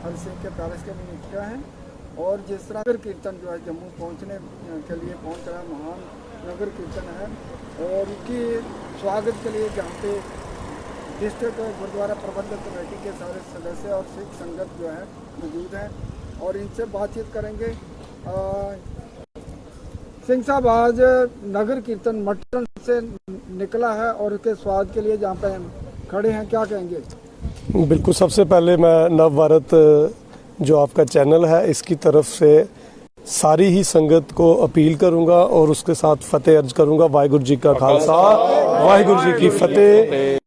हरि सिंह के पैलेस के भी निकला है। और जिस तरह नगर कीर्तन जो है जम्मू पहुंचने के लिए पहुंच रहा महान नगर कीर्तन है, और इनकी स्वागत के लिए जहाँ पे डिस्ट्रिक्ट गुरुद्वारा प्रबंधक कमेटी के सारे सदस्य और सिख संगत जो है मौजूद हैं, और इनसे बातचीत करेंगे। सिंह साहब, आज नगर कीर्तन मटन से निकला है और उसके स्वाद के लिए जहाँ पे हम खड़े हैं, क्या कहेंगे? बिल्कुल, सबसे पहले मैं नव भारत जो आपका चैनल है इसकी तरफ से सारी ही संगत को अपील करूंगा और उसके साथ फतेह अर्ज करूंगा। वाहिगुरु जी का खालसा, वाहिगुरु जी की फतेह।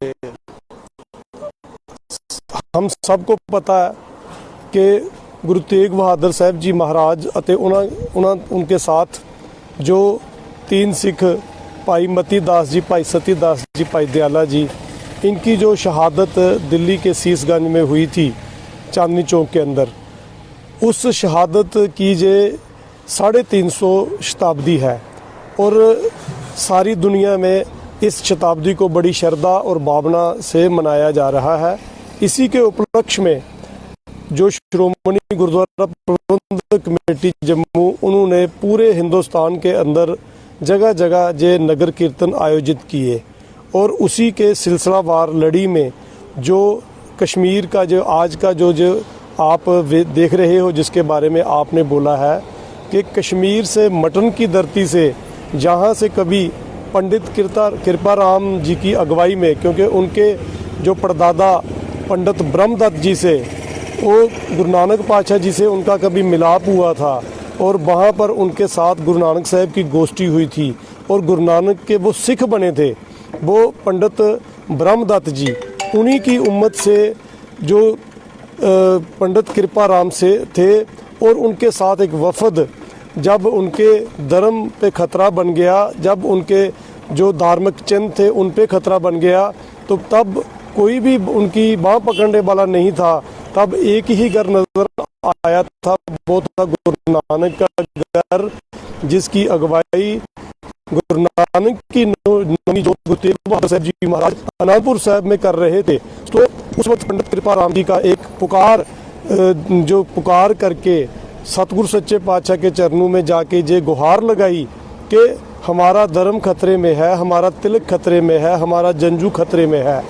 हम सबको पता है कि गुरु तेग बहादुर साहब जी महाराज ਅਤੇ उनके साथ जो 3 सिख भाई मती दास जी, भाई सती दास जी, भाई दयाला जी, इनकी जो शहादत दिल्ली के सीसगंज में हुई थी चांदनी चौक के अंदर, उस शहादत की जे 350 शताब्दी है और सारी दुनिया में इस शताब्दी को बड़ी श्रद्धा और भावना से मनाया जा रहा है। इसी के उपलक्ष्य में जो श्रोमणी गुरुद्वारा प्रबंधक कमेटी जम्मू, उन्होंने पूरे हिंदुस्तान के अंदर जगह जगह जे नगर कीर्तन आयोजित किए, और उसी के सिलसिलावार लड़ी में जो कश्मीर का जो आज का जो आप देख रहे हो, जिसके बारे में आपने बोला है कि कश्मीर से मटन की धरती से, जहाँ से कभी पंडित कृपाराम जी की अगुवाई में, क्योंकि उनके जो परदादा पंडित ब्रह्मदत्त जी से, वो गुरु नानक पातशाह जी से उनका कभी मिलाप हुआ था, और वहाँ पर उनके साथ गुरु नानक साहब की गोष्ठी हुई थी, और गुरु नानक के वो सिख बने थे, वो पंडित ब्रह्मदत्त जी, उन्हीं की उम्मत से जो पंडित कृपाराम से थे, और उनके साथ एक वफद, जब उनके धर्म पे खतरा बन गया, जब उनके जो धार्मिक चिन्ह थे उन पे खतरा बन गया, तो तब कोई भी उनकी बाँह पकड़ने वाला नहीं था। तब एक ही घर नजर आया था, वो था गुरु नानक का घर, जिसकी अगुवाई गुरु नानक की नौनी जो गुरु तेग बहादुर साहब जी महाराज अनंदपुर साहब में कर रहे थे। तो उस वक्त पंडित कृपाराम जी का एक पुकार करके सतगुरु सच्चे पातशाह के चरणों में जाके जे गुहार लगाई कि हमारा धर्म खतरे में है, हमारा तिलक खतरे में है, हमारा जंजू खतरे में है,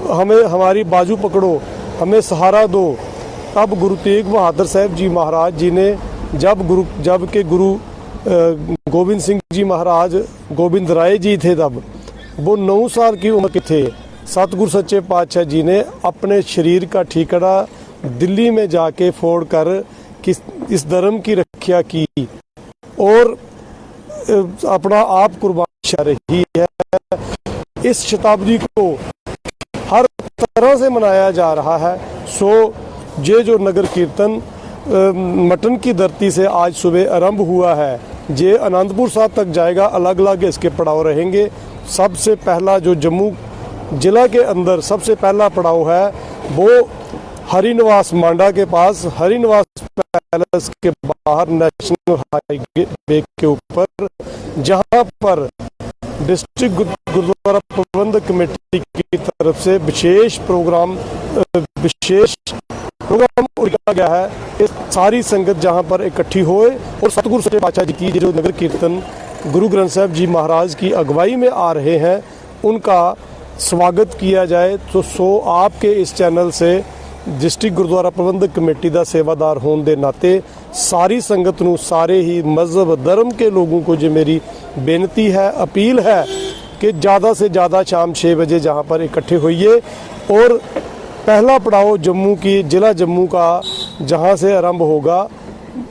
हमें हमारी बाजू पकड़ो, हमें सहारा दो। तब गुरु तेग बहादुर साहब जी महाराज जी ने जब के गुरु गोविंद सिंह जी महाराज गोविंद राय जी थे, तब वो 9 साल की उम्र के थे, सतगुरु सच्चे पातशाह जी ने अपने शरीर का ठीकरा दिल्ली में जाके फोड़ कर इस धर्म की रक्षा की और अपना आप कुर्बान रही है। इस शताब्दी को हर तरह से मनाया जा रहा है। सो ये जो नगर कीर्तन मटन की धरती से आज सुबह आरंभ हुआ है, ये आनंदपुर साहब तक जाएगा, अलग अलग इसके पड़ाव रहेंगे। सबसे पहला जो जम्मू जिला के अंदर सबसे पहला पड़ाव है वो हरिनिवास मांडा के पास, हरिनिवास पैलेस के बाहर नेशनल हाईवे के ऊपर, जहां पर डिस्ट्रिक्ट गुरुद्वारा प्रबंधक कमेटी की तरफ से विशेष प्रोग्राम रखा गया है। इस सारी संगत जहां पर इकट्ठी होए और सतगुरु सच्चे पातशाह जी की जो नगर कीर्तन गुरु ग्रंथ साहब जी महाराज की अगुवाई में आ रहे हैं, उनका स्वागत किया जाए। तो आपके इस चैनल से डिस्ट्रिक्ट गुरुद्वारा प्रबंधक कमेटी का सेवादार होने के नाते सारी संगत नूं, सारे ही मजहब धर्म के लोगों को जो मेरी बेनती है, अपील है कि ज़्यादा से ज़्यादा शाम 6 बजे जहाँ पर इकट्ठे होइए। और पहला पड़ाव जम्मू की जिला जम्मू का जहाँ से आरंभ होगा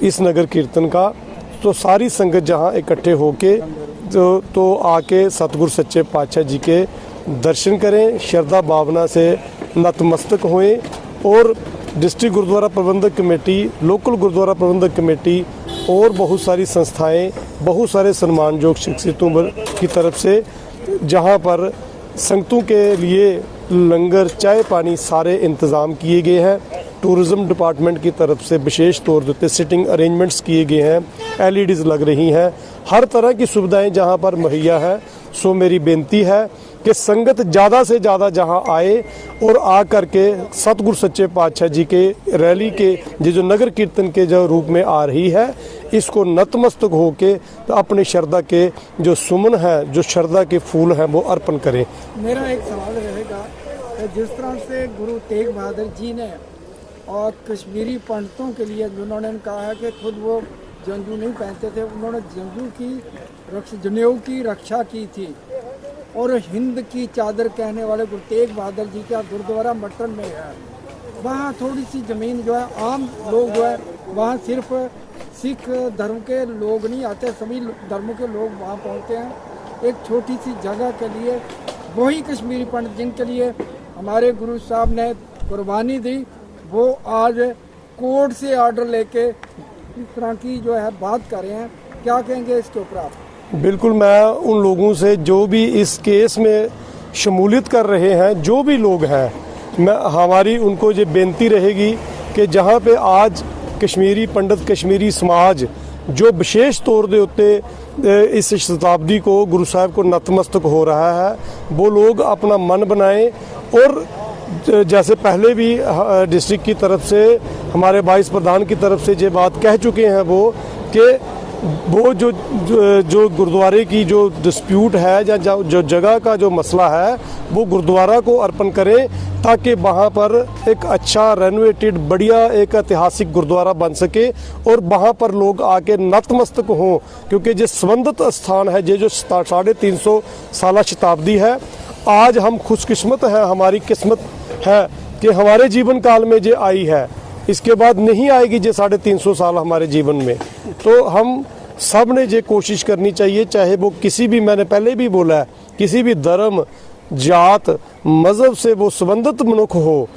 इस नगर कीर्तन का, तो सारी संगत जहाँ इकट्ठे होके तो आके सतगुरु सच्चे पातशाह जी के दर्शन करें, श्रद्धा भावना से नतमस्तक होएं। और डिस्ट्रिक्ट गुरुद्वारा प्रबंधक कमेटी, लोकल गुरुद्वारा प्रबंधक कमेटी और बहुत सारी संस्थाएं, बहुत सारे सम्मानयोग शख्सियतों की तरफ से जहां पर संगतों के लिए लंगर, चाय पानी सारे इंतज़ाम किए गए हैं। टूरिज़्म डिपार्टमेंट की तरफ से विशेष तौर पर सिटिंग अरेंजमेंट्स किए गए हैं, LEDs लग रही हैं, हर तरह की सुविधाएं जहां पर मुहैया है। सो मेरी बेनती है कि संगत ज़्यादा से ज़्यादा जहां आए और आ करके सतगुरु सच्चे पातशाह जी के रैली के ये जो नगर कीर्तन के जो रूप में आ रही है, इसको नतमस्तक होके तो अपनी श्रद्धा के जो सुमन है, जो श्रद्धा के फूल हैं, वो अर्पण करें। मेरा एक सवाल रहेगा कि जिस तरह से गुरु तेग बहादुर जी ने और कश्मीरी पंडितों के लिए उन्होंने कहा है कि खुद वो जंजू नहीं पहनते थे, उन्होंने जंजू की जनेऊ की रक्षा की थी, और हिंद की चादर कहने वाले गुरु तेग बहादुर जी का गुरुद्वारा मटन में है। वहाँ थोड़ी सी ज़मीन जो है, आम लोग जो है वहाँ सिर्फ सिख धर्म के लोग नहीं आते, सभी धर्मों के लोग वहाँ पहुँचते हैं। एक छोटी सी जगह के लिए वही कश्मीरी पंडित जिनके लिए हमारे गुरु साहब ने कुर्बानी दी, वो आज कोर्ट से ऑर्डर लेके इस तरह की जो है बात कर रहे हैं। क्या कहेंगे इसके ऊपर आप? बिल्कुल, मैं उन लोगों से जो भी इस केस में शमूलियत कर रहे हैं, जो भी लोग हैं, हमारी उनको ये बेनती रहेगी कि जहाँ पे आज कश्मीरी पंडित, कश्मीरी समाज जो विशेष तौर के उत्ते इस शताब्दी को गुरु साहब को नतमस्तक हो रहा है, वो लोग अपना मन बनाएं। और जैसे पहले भी डिस्ट्रिक्ट की तरफ से हमारे वाइस प्रधान की तरफ से ये बात कह चुके हैं वो कि वो जो गुरुद्वारे की जो डिस्प्यूट है या जो जगह का जो मसला है, वो गुरुद्वारा को अर्पण करें ताकि वहाँ पर एक अच्छा रेनोवेटेड बढ़िया एक ऐतिहासिक गुरुद्वारा बन सके और वहाँ पर लोग आके नतमस्तक हों। क्योंकि जो संबंधित स्थान है, ये जो 350 साल शताब्दी है, आज हम खुशकिस्मत हैं, हमारी किस्मत है कि हमारे जीवन काल में ये आई है, इसके बाद नहीं आएगी ये 350 साल हमारे जीवन में। तो हम सब ने ये कोशिश करनी चाहिए, चाहे वो किसी भी, मैंने पहले भी बोला है, किसी भी धर्म, जात, मज़हब से वो संबंधित मनुष्य हो,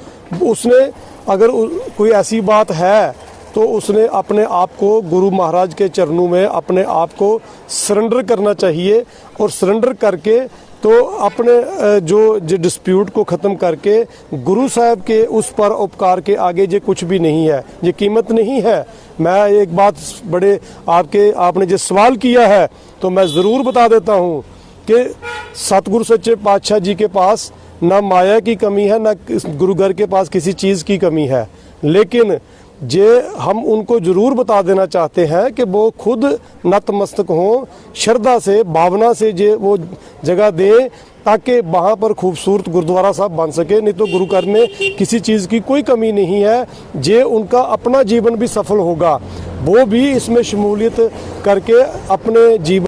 उसने अगर कोई ऐसी बात है तो उसने अपने आप को गुरु महाराज के चरणों में अपने आप को सरेंडर करना चाहिए। और सरेंडर करके तो अपने जो डिस्प्यूट को ख़त्म करके गुरु साहब के उस पर उपकार के आगे ये कुछ भी नहीं है, ये कीमत नहीं है। मैं एक बात बड़े आपने जो सवाल किया है तो मैं ज़रूर बता देता हूँ कि सतगुरु सच्चे पातशाह जी के पास ना माया की कमी है, ना गुरु घर के पास किसी चीज़ की कमी है, लेकिन जे हम उनको जरूर बता देना चाहते हैं कि वो खुद नतमस्तक हों, श्रद्धा से, भावना से जे वो जगह दें ताकि वहाँ पर खूबसूरत गुरुद्वारा साहब बन सके। नहीं तो गुरु घर में किसी चीज़ की कोई कमी नहीं है, जे उनका अपना जीवन भी सफल होगा, वो भी इसमें शमूलियत करके अपने जीवन